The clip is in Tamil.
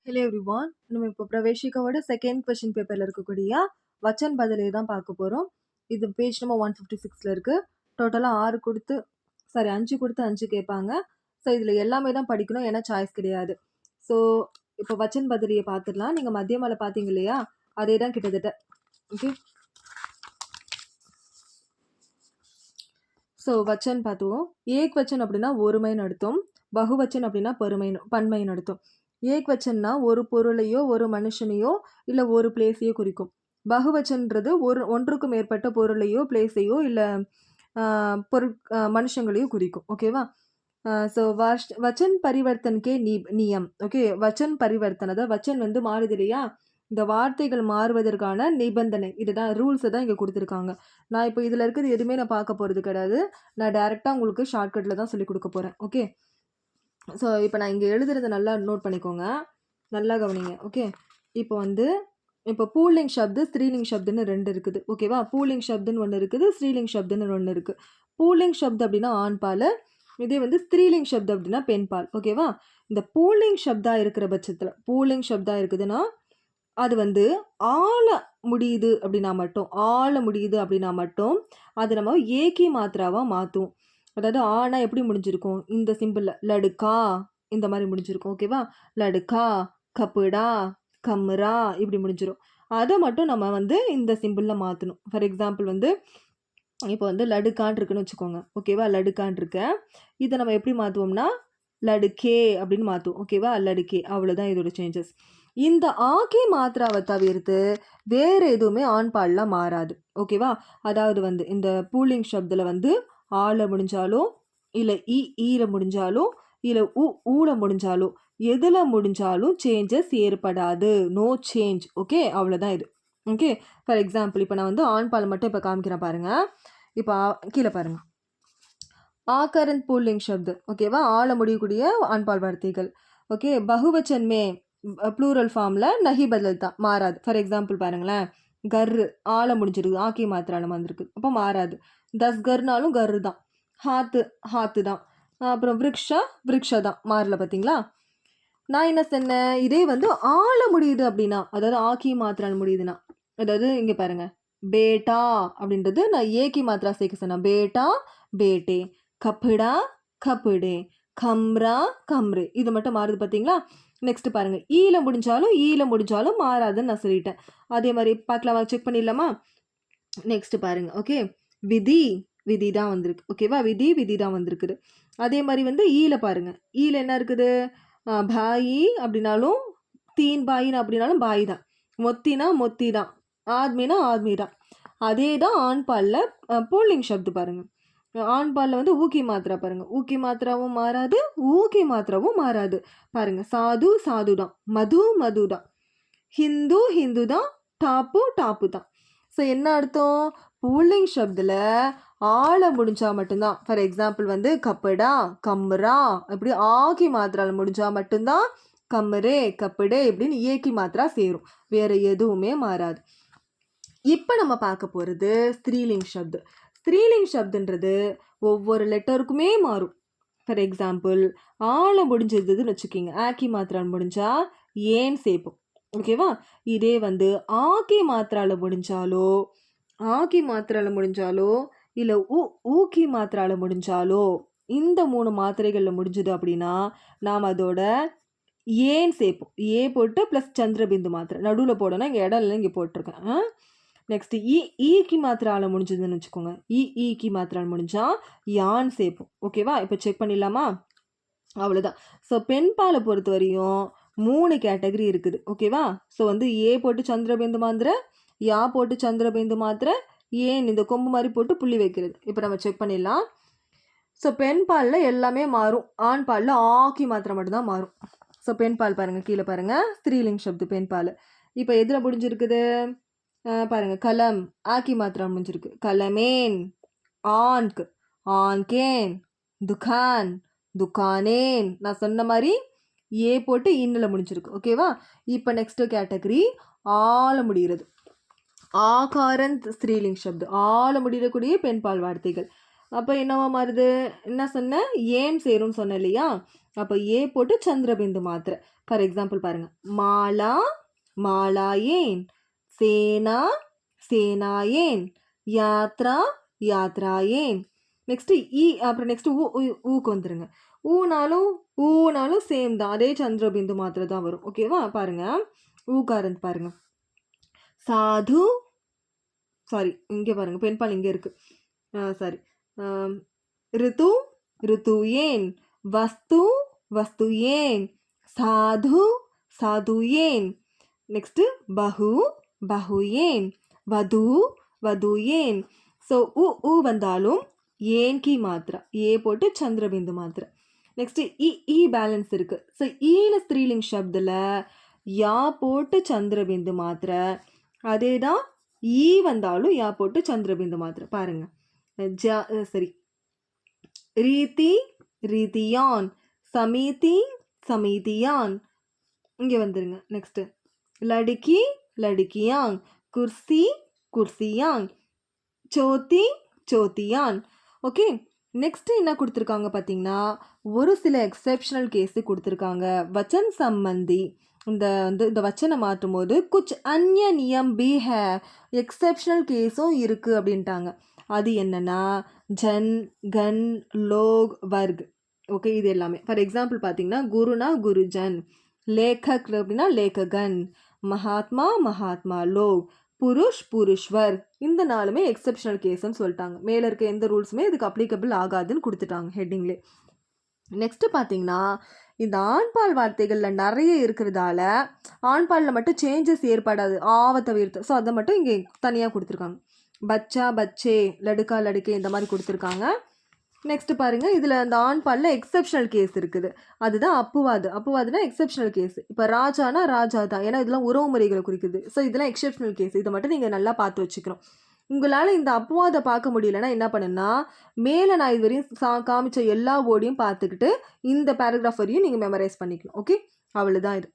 Hello everyone. நம்ம இப்போ பிரவேஷிகாவோட செகண்ட் கொஸ்டின் பேப்பரில் இருக்கக்கூடிய வச்சன் பதிலே தான் பார்க்க போகிறோம். இது பேஜ் நம்பர் 156 இருக்குது. டோட்டலாக 5 கொடுத்து 5 கேட்பாங்க. ஸோ இதில் எல்லாமே தான் படிக்கணும், ஏன்னா சாய்ஸ் கிடையாது. ஸோ இப்போ வச்சன் பதிலியை பார்த்துடலாம். நீங்கள் மத்தியமால பார்த்தீங்க இல்லையா, அதே தான் கிட்டத்தட்ட. Okay, so வச்சன் பார்த்துவோம். ஏக் வச்சன் அப்படின்னா ஒருமைன்னு அர்த்தம். பகுவச்சன் அப்படின்னா பன்மைன்னு அர்த்தம். ஏக் வச்சன்னா ஒரு பொருளையோ ஒரு மனுஷனையோ இல்லை ஒரு பிளேஸையோ குறிக்கும். பகுவச்சன்றது ஒன்றுக்கும் மேற்பட்ட பொருளையோ பிளேஸையோ இல்லை மனுஷங்களையோ குறிக்கும். ஓகேவா? ஸோ வச்சன் பரிவர்த்தனுக்கே நியம். ஓகே, வச்சன் பரிவர்த்தன், அதாவது வச்சன் வந்து மாறுது இல்லையா, இந்த வார்த்தைகள் மாறுவதற்கான நிபந்தனை, இதுதான் ரூல்ஸை தான் இங்கே கொடுத்துருக்காங்க. நான் இப்போ இதில் இருக்கிறது எதுவுமே நான் பார்க்க போகிறது கிடையாது. நான் டைரெக்டாக உங்களுக்கு ஷார்ட்கட்டில் தான் சொல்லிக் கொடுக்க போகிறேன். ஓகே, ஸோ இப்போ நான் இங்கே எழுதுறதை நல்லா நோட் பண்ணிக்கோங்க, நல்லா கவனிங்க. ஓகே, இப்போ பூலிங் ஷப்து ஸ்ரீலிங் ஷப்துன்னு 2 இருக்குது. ஓகேவா? பூலிங் ஷப்துன்னு ஒன்று இருக்குது, ஸ்ரீலிங் ஷப்துன்னு ஒன்று இருக்குது. பூலிங் ஷப்து அப்படின்னா ஆண் பால், இதே வந்து ஸ்திரீலிங் ஷப்து அப்படின்னா பெண் பால். ஓகேவா? இந்த பூலிங் ஷப்தா இருக்கிற பட்சத்தில், பூலிங் ஷப்தா இருக்குதுன்னா அது வந்து ஆள முடியுது அப்படின்னா மட்டும் அது நம்ம ஏகி மாத்திராவாக மாற்றும். அதாவது ஆனா எப்படி முடிஞ்சிருக்கும், இந்த சிம்பிளில் லடுக்கா இந்த மாதிரி முடிஞ்சிருக்கும். ஓகேவா? லடுக்கா, கப்புடா, கம்ரா இப்படி முடிஞ்சிடும். அதை மட்டும் நம்ம வந்து இந்த சிம்பிளில் மாற்றணும். ஃபார் எக்ஸாம்பிள் வந்து இப்போ வந்து லடுக்கான் இருக்குன்னு வச்சுக்கோங்க. ஓகேவா? லடுக்கான் இருக்க, இதை நம்ம எப்படி மாற்றுவோம்னா லடுக்கே அப்படின்னு மாற்றுவோம். ஓகேவா? லடுக்கே, அவ்வளோதான் இதோட சேஞ்சஸ். இந்த ஆகி மாத்திராவை தவிர்த்து வேறு எதுவுமே ஆண் பால்லாம் மாறாது. ஓகேவா? அதாவது வந்து இந்த பூலிங் ஷப்தில் வந்து ஆள முடிஞ்சாலோ இல்லை ஈர முடிஞ்சாலோ இல்லை ஊட முடிஞ்சாலோ எதில் முடிஞ்சாலும் சேஞ்சஸ் ஏற்படாது. No change. ஓகே, அவ்வளோதான் இது. ஓகே, ஃபார் எக்ஸாம்பிள் இப்போ நான் வந்து ஆண் பால் மட்டும் இப்போ காமிக்கிறேன் பாருங்கள். இப்போ கீழே பாருங்கள், ஆகரன் பூலிங் ஷப்து. ஓகேவா? ஆள முடியக்கூடிய ஆண்பால் வார்த்தைகள். ஓகே, பகுவச்சன் மே ப்ளூரல் ஃபார்மில் நஹி பதில் தான், மாறாது. ஃபார் எக்ஸாம்பிள் பாருங்களேன், கர்ரு ஆள முடிஞ்சிருக்கு, ஆக்கி மாத்திரால வந்திருக்கு, அப்போ மாறாது. கர்னாலும் கர்ரு தான். ஹாத்து தான். அப்புறம் விரக்ஷா தான், மாறல. பார்த்தீங்களா? நான் என்ன சொன்னேன், இதே வந்து ஆள முடியுது அப்படின்னா, அதாவது ஆக்கி மாத்திரால் முடியுதுன்னா, அதாவது இங்கே பாருங்க, பேட்டா அப்படின்றது நான் ஏகி மாத்திரா சேர்க்க சொன்னேன். பேட்டா பேட்டே, கப்புடா கப்புடே, கம்ரா கம்ரே, இது மட்டும் மாறுது. பார்த்தீங்களா? நெக்ஸ்ட் பாருங்க, ஈல முடிஞ்சாலும் மாறாதுன்னு நான் சொல்லிட்டேன். அதே மாதிரி பார்க்கலாமா, செக் பண்ணிடலாமா? நெக்ஸ்ட் பாருங்க. ஓகே, விதி தான் வந்திருக்கு. ஓகேவா? விதி தான் வந்திருக்குது. அதே மாதிரி வந்து ஈல பாருங்க, ஈல என்ன இருக்குது, பாயி அப்படின்னாலும் தீன் பாயின்னு அப்படின்னாலும் பாய் தான், மொத்தி தான், ஆத்மி தான். அதே தான் ஆண் பாலில் பூலிங் ஷப்து பாருங்க. ஆண் பாலில் வந்து ஊக்கி மாத்திரா பாருங்க, ஊக்கி மாத்திராவும் மாறாது, ஊக்கி மாத்திராவும் மாறாது. பாருங்க, சாது தான், மது தான், ஹிந்து தான், டாப்பு தான். ஸோ என்ன அர்த்தம், பூலிங் ஷப்தில் ஆள முடிஞ்சா மட்டும்தான். ஃபார் எக்ஸாம்பிள் வந்து கப்படா கம்ரா இப்படி ஆகி மாத்திரால முடிஞ்சா மட்டும்தான் கம்மரே கப்படே இப்படின்னு ஏக்கி மாத்திரா சேரும், வேற எதுவுமே மாறாது. இப்போ நம்ம பார்க்க போகிறது ஸ்திரீலிங் ஷப்து. ஸ்திரீலிங் ஷப்துன்றது ஒவ்வொரு லெட்டருக்குமே மாறும். ஃபார் எக்ஸாம்பிள் ஆள முடிஞ்சதுன்னு வச்சுக்கிங்க, ஆக்கி மாத்திரால் முடிஞ்சா ஏன் சேர்ப்போம். ஓகேவா? இதே வந்து ஆக்கி மாத்திரால முடிஞ்சாலோ இல்லை ஊக்கி மாத்திரால முடிஞ்சாலோ, இந்த 3 மாத்திரைகளில் முடிஞ்சுது அப்படின்னா நாம் அதோட ஏன் சேர்ப்போம். ஏ போட்டு ப்ளஸ் சந்திரபிந்து மாத்திரை நடுவில் போடணும், இங்கே இடம் இல்லை, இங்கே போட்டிருக்கேன். நெக்ஸ்ட் ஈக்கி மாத்திரால முடிஞ்சதுன்னு வச்சுக்கோங்க, ஈக்கி மாத்திரால் முடிஞ்சா யான் சேர்ப்போம். ஓகேவா? இப்போ செக் பண்ணிடலாமா? அவ்வளோதான். ஸோ பெண் பாலை பொறுத்த வரையும் 3 கேட்டகரி இருக்குது. ஓகேவா? ஸோ வந்து ஏ போட்டு சந்திரபிந்து மாத்திரை, யா போட்டு சந்திரபிந்து மாத்திரை, ஏன் இந்த கொம்பு மாதிரி போட்டு புள்ளி வைக்கிறது. இப்போ நம்ம செக் பண்ணிடலாம். ஸோ பெண் பாலில் எல்லாமே மாறும், ஆண் பாலில் ஆக்கி மாத்திரை மட்டும்தான் மாறும். ஸோ பெண் பால் பாருங்கள், கீழே பாருங்கள், ஸ்திரீலிங் ஷப்து பெண் பால். இப்போ எதில் முடிஞ்சிருக்குது பாருங்கள், கலம் ஆக்கி மாத்திரை முடிஞ்சிருக்கு, கலமேன், ஆன்க்கு ஆன்கேன், துக்கானேன். நான் சொன்ன மாதிரி ஏ போட்டு இன்னில் முடிஞ்சிருக்கு. ஓகேவா? இப்போ நெக்ஸ்ட் கேட்டகரி ஆள முடிகிறது, ஆகாரன் ஸ்திரீலிங் ஷப்து, ஆள முடியக்கூடிய பெண் பால் வார்த்தைகள். அப்போ என்னவா மாறுது, என்ன சொன்னேன், ஏன் சேரும்னு சொன்னேன் இல்லையா, அப்போ ஏ போட்டு சந்திரபிந்து மாத்திரை. ஃபார் எக்ஸாம்பிள் பாருங்க, மாலா மாலாயேன், சேனா சேனாயேன், யாத்ரா யாத்ராயேன். நெக்ஸ்ட் இ, அப்புறம் நெக்ஸ்ட் ஊக்கு வந்துருங்க. ஊனாலும் சேம் தான், அதே சந்திரபிந்து மாத்திரை தான் வரும். ஓகேவா? பாருங்க, ஊக்காரந்து பாருங்க, சாது, சாரி இங்கே பாருங்க, பெண்பால் இங்கே இருக்கு, சாரி, ரித்து ரித்துயேன், வஸ்து வஸ்துயேன், சாது சாதுயேன். நெக்ஸ்ட் பஹு பஹுயேன், வது வதுயேன். ஸோ ஊ வந்தாலும் ஏன் கி மாத்திரா, ஏ போட்டு சந்திரபிந்து மாத்திரை. நெக்ஸ்ட் இ பேலன்ஸ் இருக்கு. ஸோ ஈல ஸ்திரீலிங் சப்தில் யா போட்டு சந்திரபிந்து மாத்திரை, அதே தான் ஈ வந்தாலும் யா போட்டு சந்திரபிந்து மாத்திரை. பாருங்க, சரி, ரீதி ரீதியான், சமீதி சமீதியான். இங்கே வந்துருங்க. நெக்ஸ்ட் லடுக்கி லடுக்கியாங், குர்சி குர்சியாங், சோத்தி சோத்தியான். ஓகே, நெக்ஸ்ட் என்ன கொடுத்துருக்காங்க பார்த்தீங்கன்னா, ஒரு சில எக்ஸெப்ஷனல் கேஸு கொடுத்துருக்காங்க. வச்சன் சம்பந்தி இந்த வச்சனை மாற்றும் போது குச் அந்நிய நியம் பி ஹே, எக்ஸெப்ஷனல் கேஸும் இருக்குது அப்படின்ட்டாங்க. அது என்னன்னா ஜன், கன், லோக், வர்க். ஓகே, இது எல்லாமே. ஃபார் எக்ஸாம்பிள் பார்த்தீங்கன்னா, குருனா குருஜன், லேखक அப்படின்னா லேखகன், மகாத்மா மகாத்மா லோக், புருஷ் புருஷ்வர். இந்த நாளுமே எக்ஸெப்ஷனல் கேஸ்ன்னு சொல்லிட்டாங்க. மேலே இருக்க எந்த ரூல்ஸுமே இதுக்கு அப்ளிகபிள் ஆகாதுன்னு கொடுத்துட்டாங்க ஹெட்டிங்லே. நெக்ஸ்ட்டு பார்த்தீங்கன்னா, இந்த ஆண்பால் வார்த்தைகளில் நிறைய இருக்கிறதால ஆண்பாலில் மட்டும் சேஞ்சஸ் ஏற்படாது, ஆவை தவிர்த்து. ஸோ அதை மட்டும் இங்கே தனியாக கொடுத்துருக்காங்க. பச்சா பச்சே, லடுக்கா லடுக்கே, இந்த மாதிரி கொடுத்துருக்காங்க. நெக்ஸ்ட் பாருங்கள், இதில் அந்த ஆண்பாலில் எக்ஸெப்ஷனல் கேஸ் இருக்குது. அதுதான் அப்புவாதுனா எக்ஸெப்ஷனல் கேஸ். இப்போ ராஜானா ராஜா தான், ஏன்னா இதெல்லாம் உறவு முறைகளை குறிக்குது. ஸோ இதெல்லாம் எக்ஸெப்ஷனல் கேஸ். இதை மட்டும் நீங்கள் நல்லா பார்த்து வச்சுக்கணும். உங்களால் இந்த அப்புவாதை பார்க்க முடியலன்னா என்ன பண்ணுன்னா, மேலே நான் இது வரையும் காமிச்ச எல்லா வேர்டையும் பார்த்துக்கிட்டு இந்த பேராகிராஃப் வரையும் நீங்கள் மெமரைஸ் பண்ணிக்கணும். ஓகே, அவ்வளோதான் இது.